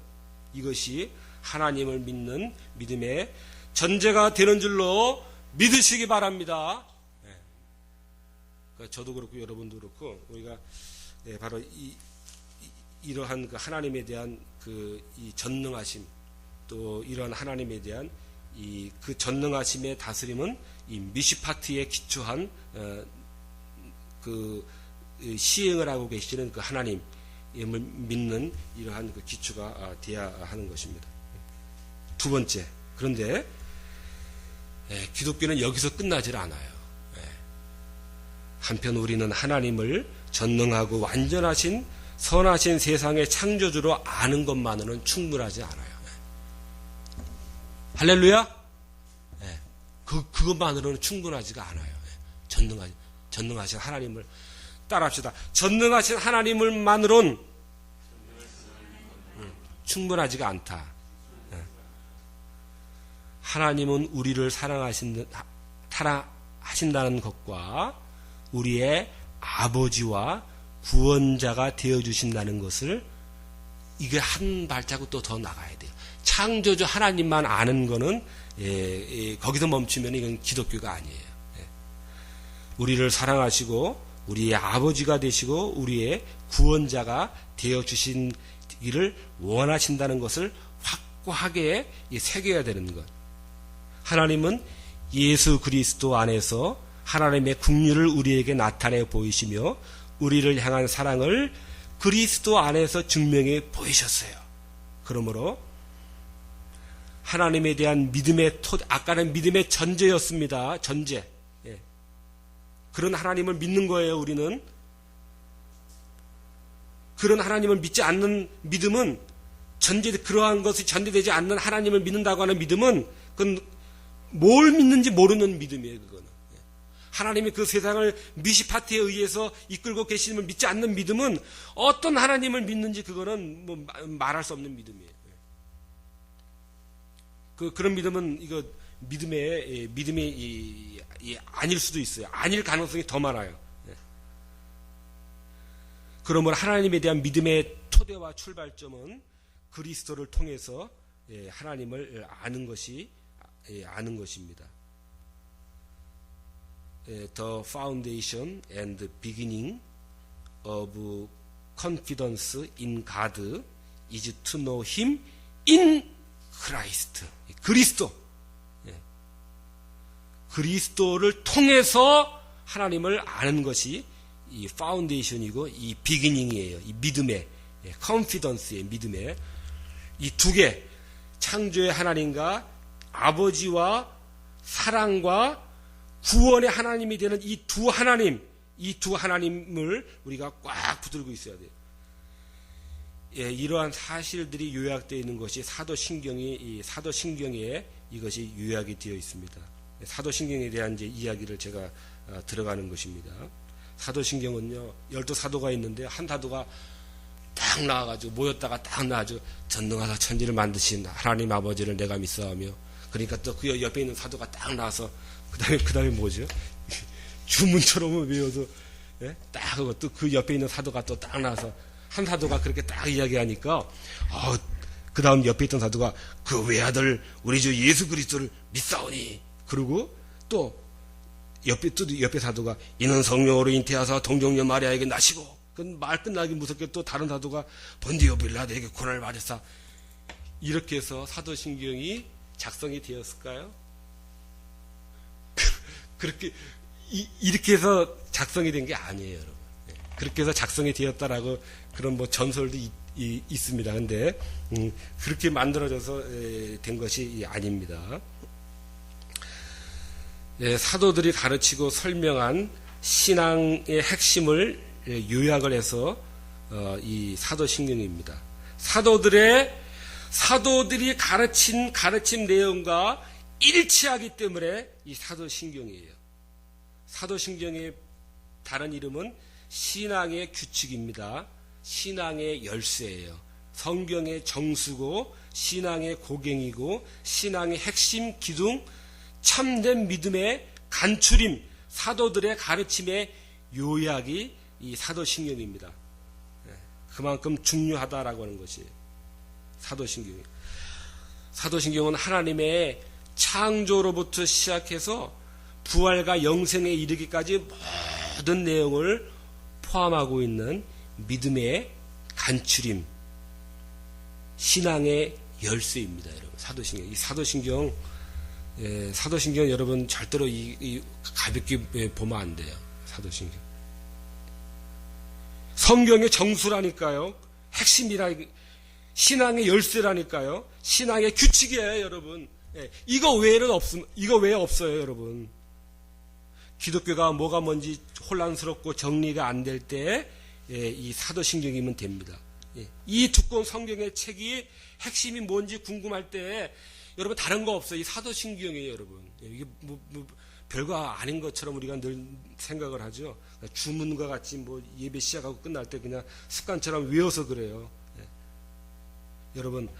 이것이 하나님을 믿는 믿음의 전제가 되는 줄로 믿으시기 바랍니다. 저도 그렇고 여러분도 그렇고 우리가 바로 이러한 그 하나님에 대한 이 전능하심, 또 이러한 하나님에 대한 그 전능하심의 다스림은 이 미시파트에 기초한 그 시행을 하고 계시는 그 하나님을 믿는 이러한 그 기초가 되어야 하는 것입니다. 두 번째, 그런데 기독교는 여기서 끝나질 않아요. 한편 우리는 하나님을 전능하고 완전하신 선하신 세상의 창조주로 아는 것만으로는 충분하지 않아요. 할렐루야? 그것만으로는 충분하지가 않아요. 전능하신 하나님을 따라합시다. 전능하신 하나님을만으로는 충분하지가 않다. 하나님은 우리를 사랑하신다는 것과 우리의 아버지와 구원자가 되어주신다는 것을, 이게 한 발자국 또 더 나가야 돼요. 창조주 하나님만 아는 거는 거기서 멈추면 이건 기독교가 아니에요. 우리를 사랑하시고 우리의 아버지가 되시고 우리의 구원자가 되어주시기를 원하신다는 것을 확고하게 새겨야 되는 것. 하나님은 예수 그리스도 안에서 하나님의 긍휼을 우리에게 나타내 보이시며 우리를 향한 사랑을 그리스도 안에서 증명해 보이셨어요. 그러므로 하나님에 대한 믿음의 아까는 믿음의 전제였습니다. 전제. 예. 그런 하나님을 믿는 거예요, 우리는. 그런 하나님을 믿지 않는 믿음은 그러한 것이 전제되지 않는 하나님을 믿는다고 하는 믿음은 그건 뭘 믿는지 모르는 믿음이에요, 그거는. 예. 하나님이 그 세상을 미시파티에 의해서 이끌고 계심을 믿지 않는 믿음은 어떤 하나님을 믿는지 그거는 뭐 말할 수 없는 믿음이에요. 그런 믿음은 이거 믿음이 아닐 수도 있어요. 아닐 가능성이 더 많아요. 그러므로 하나님에 대한 믿음의 토대와 출발점은 그리스도를 통해서 하나님을 아는 것입니다. The foundation and beginning of confidence in God is to know Him in Christ. 그리스도를 통해서 하나님을 아는 것이 이 파운데이션이고 이 비기닝이에요. 이 믿음의 컨피던스의 믿음의 이 두 개, 창조의 하나님과 아버지와 사랑과 구원의 하나님이 되는 이 두 하나님을 우리가 꽉 붙들고 있어야 돼요. 이러한 사실들이 요약되어 있는 것이 사도신경에 이것이 요약이 되어 있습니다. 사도신경에 대한 이제 이야기를 제가 들어가는 것입니다. 사도신경은요, 12사도가 있는데 한 사도가 딱 나와가지고 모였다가 딱 나와가지고 전능하사 천지를 만드신 하나님 아버지를 내가 믿사오며, 그러니까 또 그 옆에 있는 사도가 딱 나와서 그 다음에 뭐죠? 주문처럼 외워도 딱 하고 또 그 옆에 있는 사도가 또 딱 나와서 한 사도가 그렇게 딱 이야기하니까 그 다음 옆에 있던 사도가 그 외아들 우리 주 예수 그리스도를 믿사오니, 그리고 또 옆에 사도가 이는 성령으로 잉태하사 동정녀 마리아에게 나시고, 그 말 끝나기 무섭게 또 다른 사도가 본디오 빌라도에게 고난을 받았사. 이렇게 해서 사도신경이 작성이 되었을까요? 이렇게 해서 작성이 된 게 아니에요, 여러분. 그렇게 해서 작성이 되었다라고 그런 뭐 전설도 있습니다. 근데 그렇게 만들어져서 된 것이 아닙니다. 사도들이 가르치고 설명한 신앙의 핵심을 요약을 해서 이 사도신경입니다. 사도들이 가르침 내용과 일치하기 때문에 이 사도신경이에요. 사도신경의 다른 이름은 신앙의 규칙입니다. 신앙의 열쇠예요. 성경의 정수고 신앙의 고갱이고 신앙의 핵심 기둥, 참된 믿음의 간추림, 사도들의 가르침의 요약이 이 사도신경입니다. 그만큼 중요하다라고 하는 것이 사도신경이에요. 사도신경은 하나님의 창조로부터 시작해서 부활과 영생에 이르기까지 모든 내용을 포함하고 있는 믿음의 간추림, 신앙의 열쇠입니다, 여러분. 사도신경. 이 사도신경 여러분 절대로 가볍게 보면 안 돼요. 사도신경. 성경의 정수라니까요. 신앙의 열쇠라니까요. 신앙의 규칙이에요, 여러분. 이거 외에 없어요, 여러분. 기독교가 뭐가 뭔지 혼란스럽고 정리가 안 될 때 이 사도신경이면 됩니다. 이 두꺼운 성경의 책이 핵심이 뭔지 궁금할 때 여러분 다른 거 없어요. 이 사도신경이에요, 여러분. 이게 뭐 별거 아닌 것처럼 우리가 늘 생각을 하죠. 주문과 같이 뭐 예배 시작하고 끝날 때 그냥 습관처럼 외워서 그래요. 여러분,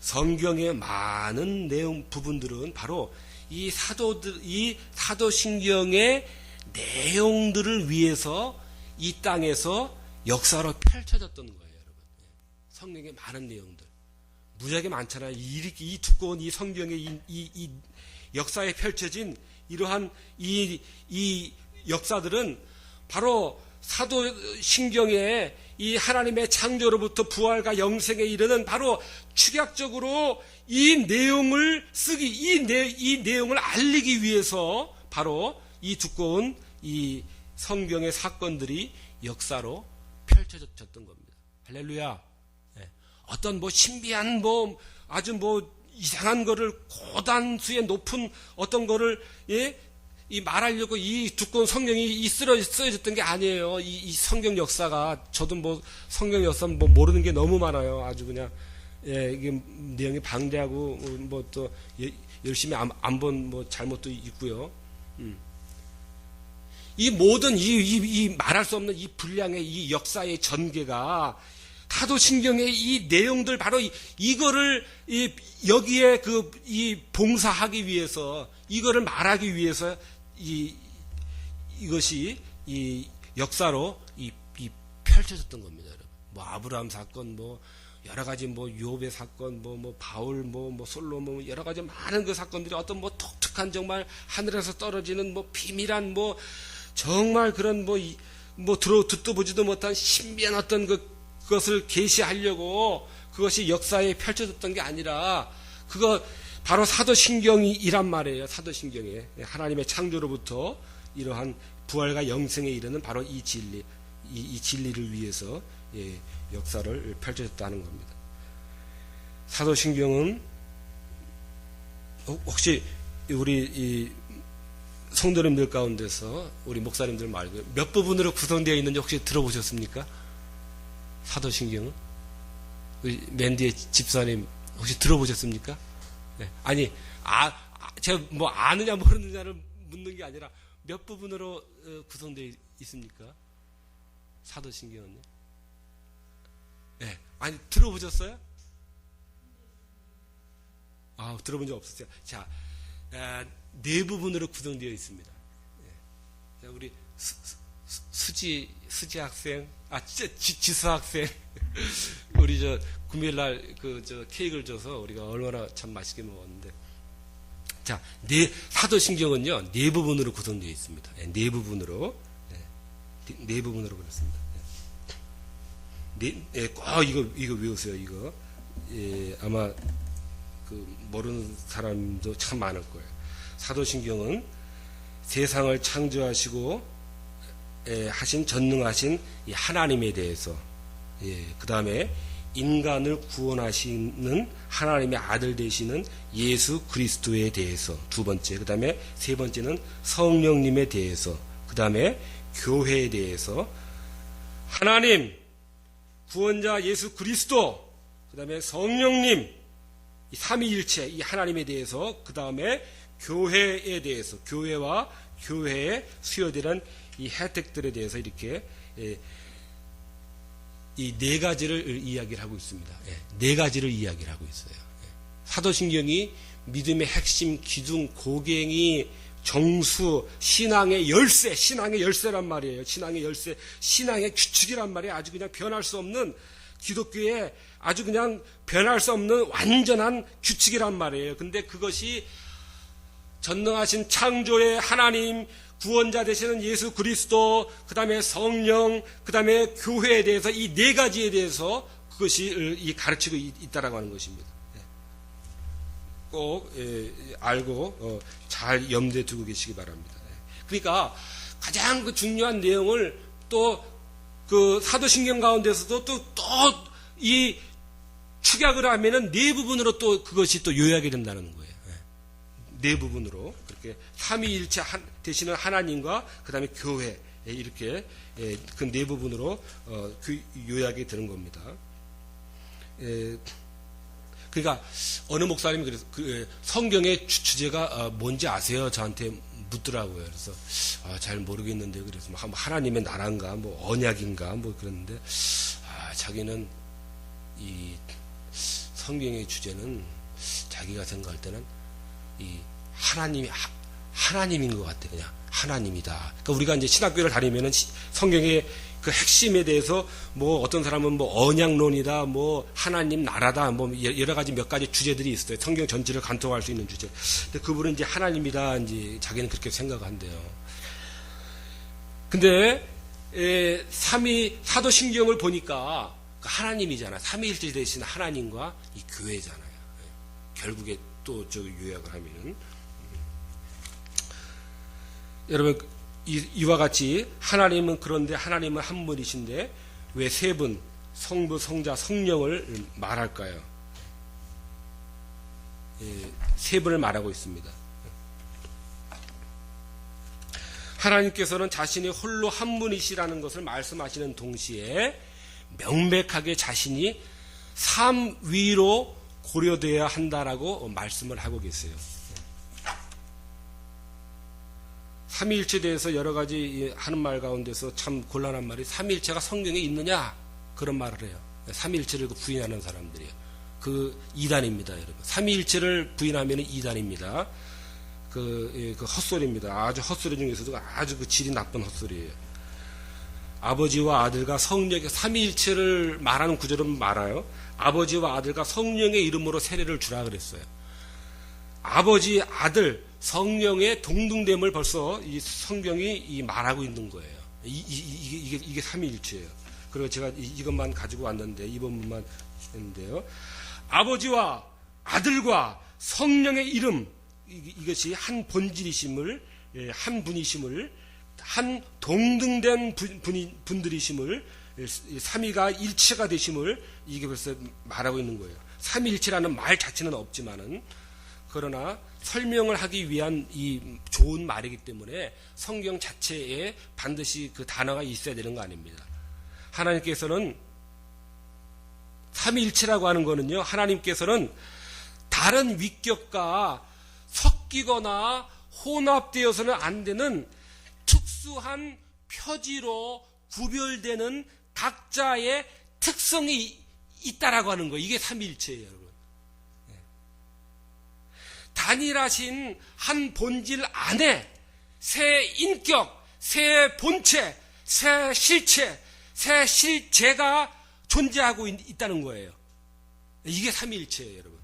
성경의 많은 내용 부분들은 바로 이 사도신경의 내용들을 위해서 이 땅에서 역사로 펼쳐졌던 거예요, 여러분. 성경의 많은 내용들. 무지하게 많잖아요. 이 두꺼운 이 성경의 이 역사에 펼쳐진 이러한 이 역사들은 바로 사도신경에 이 하나님의 창조로부터 부활과 영생에 이르는 바로 축약적으로 이 내용을 쓰기, 이 내용을 알리기 위해서 바로 이 두꺼운 이 성경의 사건들이 역사로 펼쳐졌던 겁니다. 할렐루야. 예. 어떤 뭐 신비한 뭐 아주 뭐 이상한 거를 고단수의 높은 어떤 거를 예? 이 말하려고 이 두꺼운 성경이 쓰여졌던 게 아니에요. 이 성경 역사가 저도 뭐 성경 역사 뭐 모르는 게 너무 많아요. 아주 그냥 예, 이게 내용이 방대하고 뭐 또 열심히 안 본 뭐 잘못도 있고요. 이 모든 이 말할 수 없는 이 분량의 이 역사의 전개가 사도신경의 이 내용들 바로 이거를 여기에 이 봉사하기 위해서 이거를 말하기 위해서 이것이 이 역사로 이 펼쳐졌던 겁니다, 여러분. 뭐 아브라함 사건, 뭐 여러 가지 뭐 욥의 사건, 뭐 바울, 뭐 솔로몬 여러 가지 많은 그 사건들이 어떤 뭐 독특한 정말 하늘에서 떨어지는 뭐 비밀한 뭐 정말 그런 듣도 보지도 못한 신비한 어떤 그것을 계시하려고 그것이 역사에 펼쳐졌던 게 아니라 그거 바로 사도신경이란 말이에요. 사도신경에 하나님의 창조로부터 이러한 부활과 영생에 이르는 바로 이 진리, 이 진리를 위해서 역사를 펼쳐졌다는 겁니다. 사도신경은 혹시 우리 이 성도님들 가운데서 우리 목사님들 말고 몇 부분으로 구성되어 있는지 혹시 들어보셨습니까? 사도신경은 맨 뒤에 집사님 혹시 들어보셨습니까? 네. 아니 제가 뭐 아느냐 모르느냐를 묻는 게 아니라 몇 부분으로 구성되어 있습니까? 사도신경은요? 네. 아니 들어보셨어요? 들어본 적 없었어요. 자, 네 부분으로 구성되어 있습니다. 자, 우리 수지 학생, 지수 학생, 우리 금요일날 케이크를 줘서 우리가 얼마나 참 맛있게 먹었는데, 자, 사도신경은요, 네 부분으로 구성되어 있습니다. 네 부분으로, 네 부분으로 그렇습니다. 꼭 이거 외우세요, 이거. 아마, 모르는 사람도 참 많을 거예요. 사도신경은 세상을 창조하시고 하신 전능하신 이 하나님에 대해서, 그 다음에 인간을 구원하시는 하나님의 아들 되시는 예수 그리스도에 대해서 두 번째, 그 다음에 세 번째는 성령님에 대해서, 그 다음에 교회에 대해서 하나님, 구원자 예수 그리스도, 그 다음에 성령님, 이 삼위일체, 이 하나님에 대해서, 그 다음에 교회에 대해서, 교회와 교회에 수여되는 이 혜택들에 대해서 이렇게 이 네 가지를 이야기를 하고 있습니다. 네 가지를 이야기를 하고 있어요. 사도신경이 믿음의 핵심, 기둥, 고갱이, 정수, 신앙의 열쇠란 말이에요. 신앙의 열쇠, 신앙의 규칙이란 말이에요. 아주 그냥 변할 수 없는 기독교의 아주 그냥 변할 수 없는 완전한 규칙이란 말이에요. 근데 그것이 전능하신 창조의 하나님, 구원자 되시는 예수 그리스도, 그 다음에 성령, 그 다음에 교회에 대해서 이 네 가지에 대해서 그것이 가르치고 있다라고 하는 것입니다. 꼭 알고 잘 염두에 두고 계시기 바랍니다. 그러니까 가장 중요한 내용을 또 사도신경 가운데서도 또 이 축약을 하면은 네 부분으로 또 그것이 또 요약이 된다는 거예요. 네 부분으로 그렇게 삼위일체 되시는 하나님과 그 다음에 교회 이렇게 그 네 부분으로 요약이 되는 겁니다. 그러니까 어느 목사님이 그래서 성경의 주제가 뭔지 아세요? 저한테 묻더라고요. 그래서 잘 모르겠는데 그래서 뭐 하나님의 나라인가 뭐 언약인가 뭐 그랬는데 자기는 이 성경의 주제는 자기가 생각할 때는 이 하나님인 것 같아. 그냥 하나님이다. 그러니까 우리가 이제 신학교를 다니면은 성경의 그 핵심에 대해서 뭐 어떤 사람은 뭐 언약론이다, 뭐 하나님 나라다, 뭐 여러 가지 몇 가지 주제들이 있어요. 성경 전체를 관통할 수 있는 주제. 근데 그분은 이제 하나님이다, 이제 자기는 그렇게 생각한대요. 근데 사도신경을 보니까 하나님이잖아. 삼위일체 되신 하나님과 이 교회잖아요. 결국에 또 저 요약을 하면은 여러분 이와 같이 하나님은 그런데 하나님은 한 분이신데 왜 세 분 성부, 성자, 성령을 말할까요? 세 분을 말하고 있습니다. 하나님께서는 자신이 홀로 한 분이시라는 것을 말씀하시는 동시에 명백하게 자신이 삼위로 고려되어야 한다라고 말씀을 하고 계세요. 삼위일체에 대해서 여러 가지 하는 말 가운데서 참 곤란한 말이 삼위일체가 성경에 있느냐 그런 말을 해요. 삼위일체를 부인하는 사람들이에요. 그 이단입니다, 여러분. 삼위일체를 부인하면 이단입니다. 그 헛소리입니다. 아주 헛소리 중에서도 아주 그 질이 나쁜 헛소리예요. 아버지와 아들과 성령의 삼위일체를 말하는 구절은 많아요. 아버지와 아들과 성령의 이름으로 세례를 주라 그랬어요. 아버지, 아들, 성령의 동등됨을 벌써 이 성경이 말하고 있는 거예요. 이게 삼위일체예요. 그리고 제가 이것만 가지고 왔는데 이번 문만 했는데요. 아버지와 아들과 성령의 이름, 이것이 한 본질이심을, 한 분이심을, 한 동등된 분들이심을, 삼위가 일체가 되심을 이게 벌써 말하고 있는 거예요. 삼위일체라는 말 자체는 없지만은, 그러나 설명을 하기 위한 이 좋은 말이기 때문에 성경 자체에 반드시 그 단어가 있어야 되는 거 아닙니다. 하나님께서는 삼위일체라고 하는 거는요, 하나님께서는 다른 위격과 섞이거나 혼합되어서는 안 되는 특수한 표지로 구별되는 각자의 특성이 있다라고 하는 거예요. 이게 삼위일체예요, 여러분. 단일하신 한 본질 안에 새 인격, 새 본체, 새 실체, 새 실제가 존재하고 있다는 거예요. 이게 삼위일체예요, 여러분.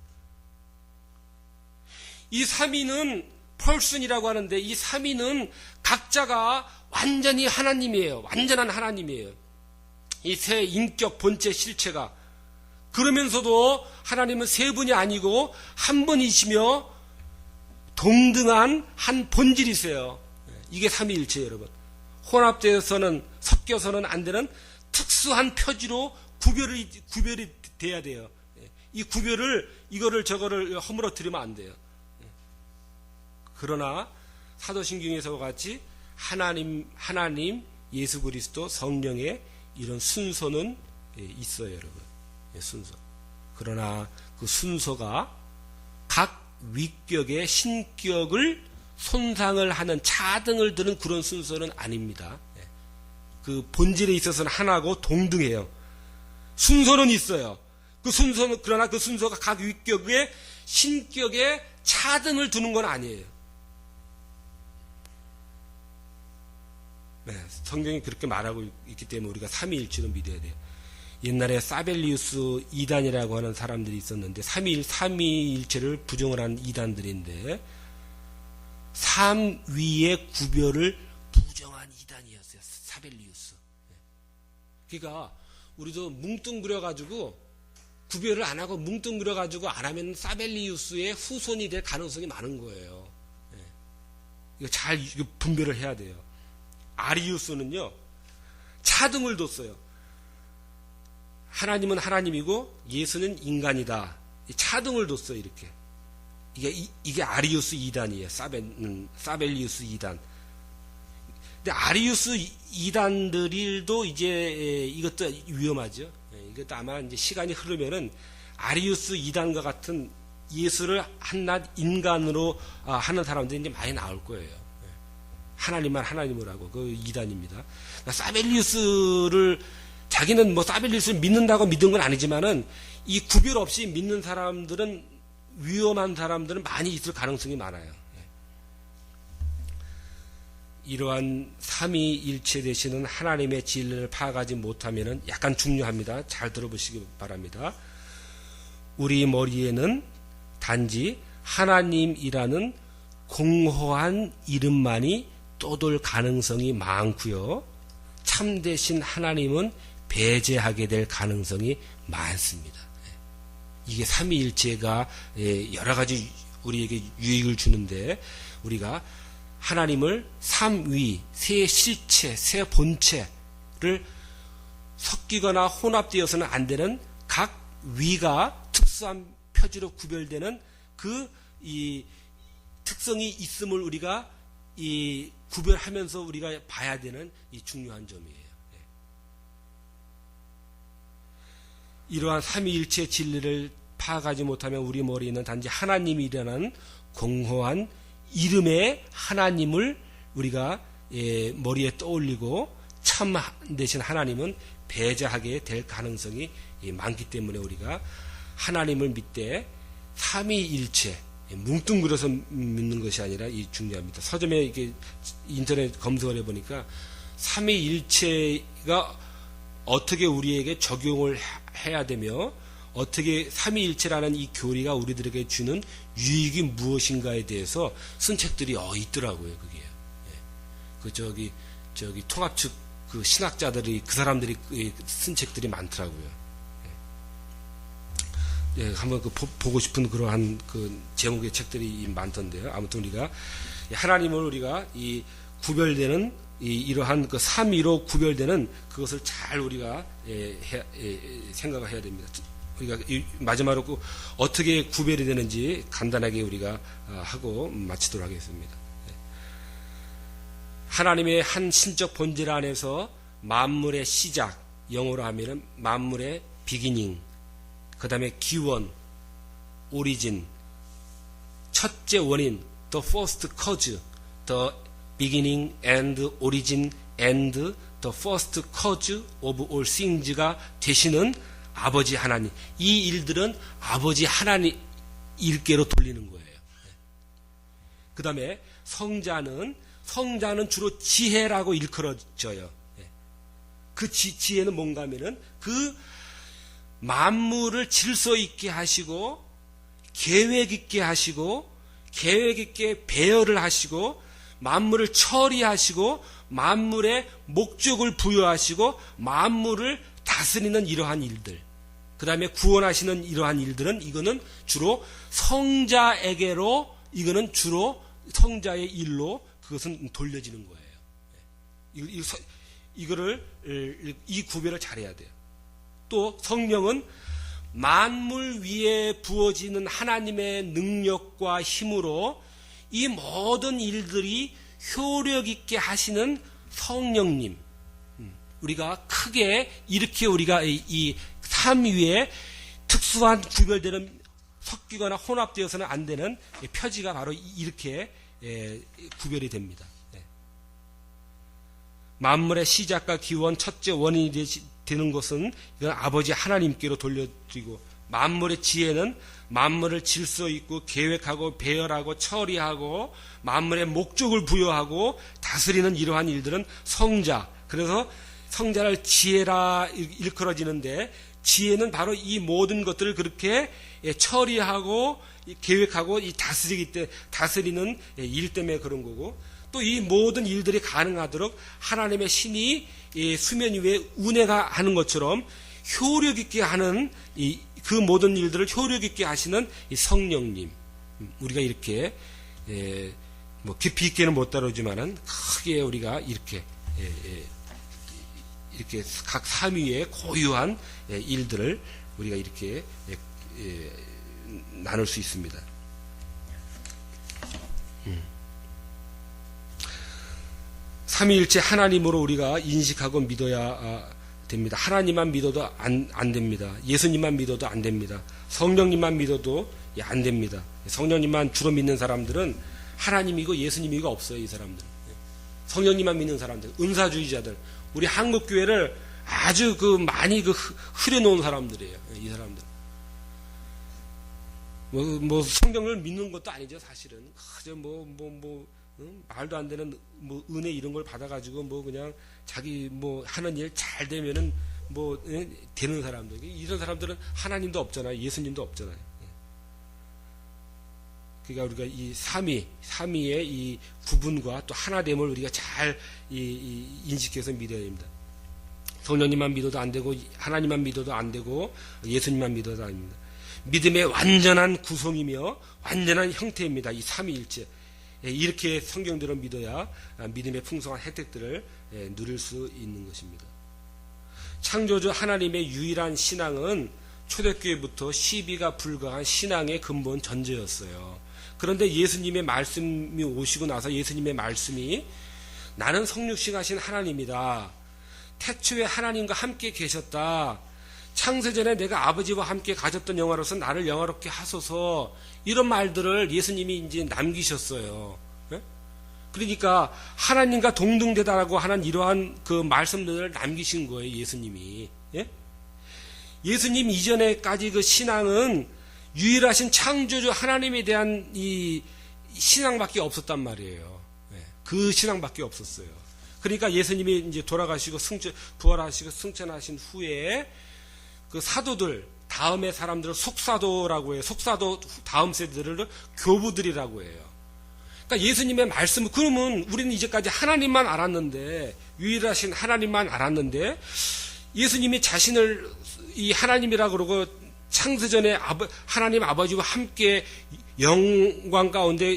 이 삼위는 펄슨이라고 하는데 이 삼위는 각자가 완전히 하나님이에요. 완전한 하나님이에요. 이 새 인격, 본체, 실체가. 그러면서도 하나님은 세 분이 아니고 한 분이시며 동등한 한 본질이세요. 이게 삼위일체예요, 여러분. 혼합되어서는 섞여서는 안 되는 특수한 표지로 구별이 돼야 돼요. 이 구별을 이거를 저거를 허물어뜨리면 안 돼요. 그러나 사도신경에서와 같이 하나님 예수 그리스도 성령의 이런 순서는 있어요, 여러분. 순서. 그러나 그 순서가 각 위격의 신격을 손상을 하는 차등을 드는 그런 순서는 아닙니다. 그 본질에 있어서는 하나고 동등해요. 순서는 있어요. 그러나 그 순서가 각 위격의 신격에 차등을 두는 건 아니에요. 네, 성경이 그렇게 말하고 있기 때문에 우리가 삼위일체로 믿어야 돼요. 옛날에 사벨리우스 이단이라고 하는 사람들이 있었는데 삼위일체를 부정을 한 이단들인데 삼위의 구별을 부정한 이단이었어요. 사벨리우스. 그러니까 우리도 뭉뚱그려가지고 구별을 안 하고 뭉뚱그려가지고 안 하면 사벨리우스의 후손이 될 가능성이 많은 거예요. 이거 잘 분별을 해야 돼요. 아리우스는요, 차등을 뒀어요. 하나님은 하나님이고 예수는 인간이다. 차등을 뒀어요, 이렇게. 이게 아리우스 이단이에요. 사벨리우스 이단. 근데 아리우스 이단들도 이제 이것도 위험하죠. 이것도 아마 이제 시간이 흐르면은 아리우스 이단과 같은 예수를 한낱 인간으로 하는 사람들이 이제 많이 나올 거예요. 하나님만 하나님을 하고 그 이단입니다. 사벨리우스를 자기는 뭐 사벨리우스를 믿는다고 믿은 건 아니지만은 이 구별 없이 믿는 사람들은 위험한 사람들은 많이 있을 가능성이 많아요. 이러한 삼위일체 되시는 하나님의 진리를 파악하지 못하면은 약간 중요합니다. 잘 들어보시기 바랍니다. 우리 머리에는 단지 하나님이라는 공허한 이름만이 떠돌 가능성이 많고요. 참되신 하나님은 배제하게 될 가능성이 많습니다. 이게 삼위일체가 여러 가지 우리에게 유익을 주는데, 우리가 하나님을 삼위, 세 실체, 세 본체를 섞이거나 혼합되어서는 안 되는 각 위가 특수한 표지로 구별되는 이 특성이 있음을 우리가 구별하면서 우리가 봐야 되는 이 중요한 점이에요. 이러한 삼위일체 진리를 파악하지 못하면 우리 머리에는 단지 하나님이라는 공허한 이름의 하나님을 우리가 머리에 떠올리고 참 대신 하나님은 배제하게 될 가능성이 많기 때문에 우리가 하나님을 믿되 삼위일체, 뭉뚱그려서 믿는 것이 아니라 이 중요합니다. 서점에 이렇게 인터넷 검색을 해보니까 삼위일체가 어떻게 우리에게 적용을 해야 되며 어떻게 삼위일체라는 이 교리가 우리들에게 주는 유익이 무엇인가에 대해서 쓴 책들이 있더라고요. 그게 저기 통합 측 그 신학자들이 그 사람들이 쓴 책들이 많더라고요. 한번 보고 싶은 그러한 그 제목의 책들이 많던데요. 아무튼 우리가 하나님을 우리가 이 구별되는 이러한 그 삼위로 구별되는 그것을 잘 우리가 생각을 해야 됩니다. 우리가 마지막으로 어떻게 구별이 되는지 간단하게 우리가 하고 마치도록 하겠습니다. 하나님의 한 신적 본질 안에서 만물의 시작, 영어로 하면은 만물의 비기닝, 그 다음에 기원, 오리진, 첫째 원인, the first cause, the beginning and origin and the first cause of all things가 되시는 아버지 하나님. 이 일들은 아버지 하나님 일께로 돌리는 거예요. 그 다음에 성자는 주로 지혜라고 일컬어져요. 그 지혜는 뭔가 하면은 그 만물을 질서 있게 하시고 계획 있게 하시고 계획 있게 배열을 하시고 만물을 처리하시고 만물에 목적을 부여하시고 만물을 다스리는 이러한 일들, 그 다음에 구원하시는 이러한 일들은 이거는 주로 성자에게로, 이거는 주로 성자의 일로 그것은 돌려지는 거예요. 이 구별을 잘해야 돼요. 또 성령은 만물 위에 부어지는 하나님의 능력과 힘으로 이 모든 일들이 효력 있게 하시는 성령님. 우리가 크게 이렇게 우리가 이 삼위에 특수한 구별되는 섞이거나 혼합되어서는 안 되는 표지가 바로 이렇게 구별이 됩니다. 만물의 시작과 기원, 첫째 원인이 되는 것은 이건 아버지 하나님께로 돌려드리고, 만물의 지혜는 만물을 질서 있고 계획하고 배열하고 처리하고 만물의 목적을 부여하고 다스리는 이러한 일들은 성자. 그래서 성자를 지혜라 일컬어지는데, 지혜는 바로 이 모든 것들을 그렇게 처리하고 계획하고 다스리는 일 때문에 그런 거고, 또 이 모든 일들이 가능하도록 하나님의 신이 수면 위에 운행하 하는 것처럼 효력 있게 하는 그 모든 일들을 효력 있게 하시는 이 성령님. 우리가 이렇게 뭐 깊이 있게는 못 다루지만은 크게 우리가 이렇게 각 삼위의 고유한 일들을 우리가 이렇게 나눌 수 있습니다. 삼위일체 하나님으로 우리가 인식하고 믿어야 됩니다. 하나님만 믿어도 안 됩니다. 예수님만 믿어도 안 됩니다. 성령님만 믿어도 안 됩니다. 성령님만 주로 믿는 사람들은 하나님이고 예수님이고 없어요. 이 사람들. 성령님만 믿는 사람들, 은사주의자들, 우리 한국 교회를 아주 많이 흐려놓은 사람들이에요. 이 사람들. 뭐 성경을 믿는 것도 아니죠. 사실은 그저 말도 안 되는 은혜 이런 걸 받아가지고 그냥 자기 하는 일 잘 되면은 되는 사람들. 이런 사람들은 하나님도 없잖아요. 예수님도 없잖아요. 그러니까 우리가 이 삼위의 이 구분과 또 하나됨을 우리가 잘 인식해서 믿어야 됩니다. 성령님만 믿어도 안 되고 하나님만 믿어도 안 되고 예수님만 믿어도 아닙니다. 믿음의 완전한 구성이며 완전한 형태입니다. 이 삼위일체. 이렇게 성경대로 믿어야 믿음의 풍성한 혜택들을 누릴 수 있는 것입니다. 창조주 하나님의 유일한 신앙은 초대교회부터 시비가 불가한 신앙의 근본 전제였어요. 그런데 예수님의 말씀이 오시고 나서 예수님의 말씀이 나는 성육신하신 하나님이다. 태초에 하나님과 함께 계셨다. 창세전에 내가 아버지와 함께 가졌던 영화로서 나를 영화롭게 하소서. 이런 말들을 예수님이 이제 남기셨어요. 예? 그러니까 하나님과 동등되다라고 하는 이러한 그 말씀들을 남기신 거예요, 예수님이. 예? 예수님 이전에까지 그 신앙은 유일하신 창조주 하나님에 대한 이 신앙밖에 없었단 말이에요. 예. 그 신앙밖에 없었어요. 그러니까 예수님이 이제 돌아가시고 부활하시고 승천하신 후에 그 사도들, 다음의 사람들을 속사도라고 해요. 속사도 다음 세대들을 교부들이라고 해요. 그러니까 예수님의 말씀, 그러면 우리는 이제까지 하나님만 알았는데, 유일하신 하나님만 알았는데, 예수님이 자신을 이 하나님이라고 그러고 창세전에 하나님 아버지와 함께 영광 가운데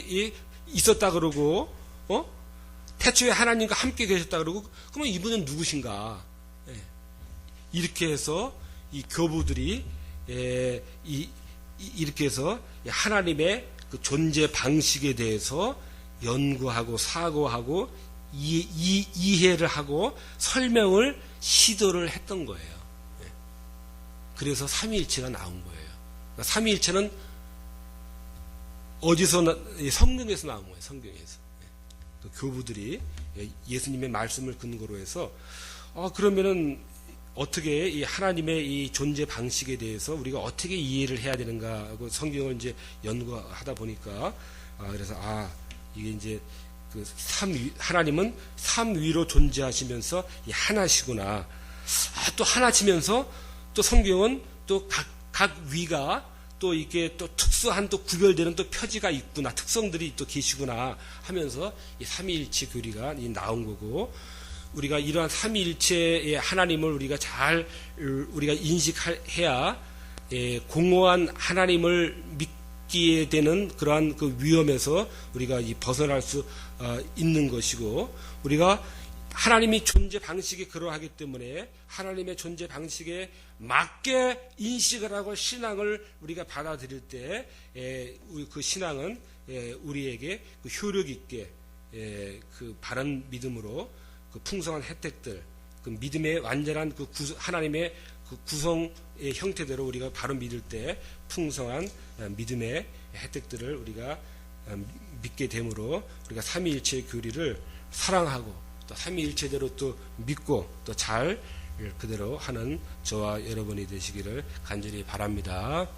있었다 그러고, 태초에 하나님과 함께 계셨다 그러고, 그러면 이분은 누구신가? 이렇게 해서 이 교부들이 이렇게 해서 하나님의 그 존재 방식에 대해서 연구하고 사고하고 이해를 하고 설명을 시도를 했던 거예요. 그래서 삼위일체가 나온 거예요. 그러니까 삼위일체는 어디서 성경에서 나온 거예요. 성경에서. 그 교부들이 예수님의 말씀을 근거로 해서 그러면은 어떻게 이 하나님의 이 존재 방식에 대해서 우리가 어떻게 이해를 해야 되는가 하고 성경을 이제 연구하다 보니까 그래서 이게 이제 그 하나님은 삼위로 존재하시면서 이 하나시구나. 또 하나시면서 또 성경은 또 각 위가 또 이게 또 특수한 또 구별되는 또 표지가 있구나. 특성들이 또 계시구나 하면서 이 삼위일체 교리가 나온 거고, 우리가 이러한 삼위일체의 하나님을 우리가 잘 우리가 인식해야 공허한 하나님을 믿기에 되는 그러한 그 위험에서 우리가 벗어날 수 있는 것이고, 우리가 하나님이 존재 방식이 그러하기 때문에 하나님의 존재 방식에 맞게 인식을 하고 신앙을 우리가 받아들일 때 그 신앙은 우리에게 그 효력 있게 그 바른 믿음으로 그 풍성한 혜택들, 그 믿음의 완전한 그 하나님의 그 구성의 형태대로 우리가 바로 믿을 때 풍성한 믿음의 혜택들을 우리가 믿게 되므로 우리가 삼위일체의 교리를 사랑하고 또 삼위일체대로 또 믿고 또 잘 그대로 하는 저와 여러분이 되시기를 간절히 바랍니다.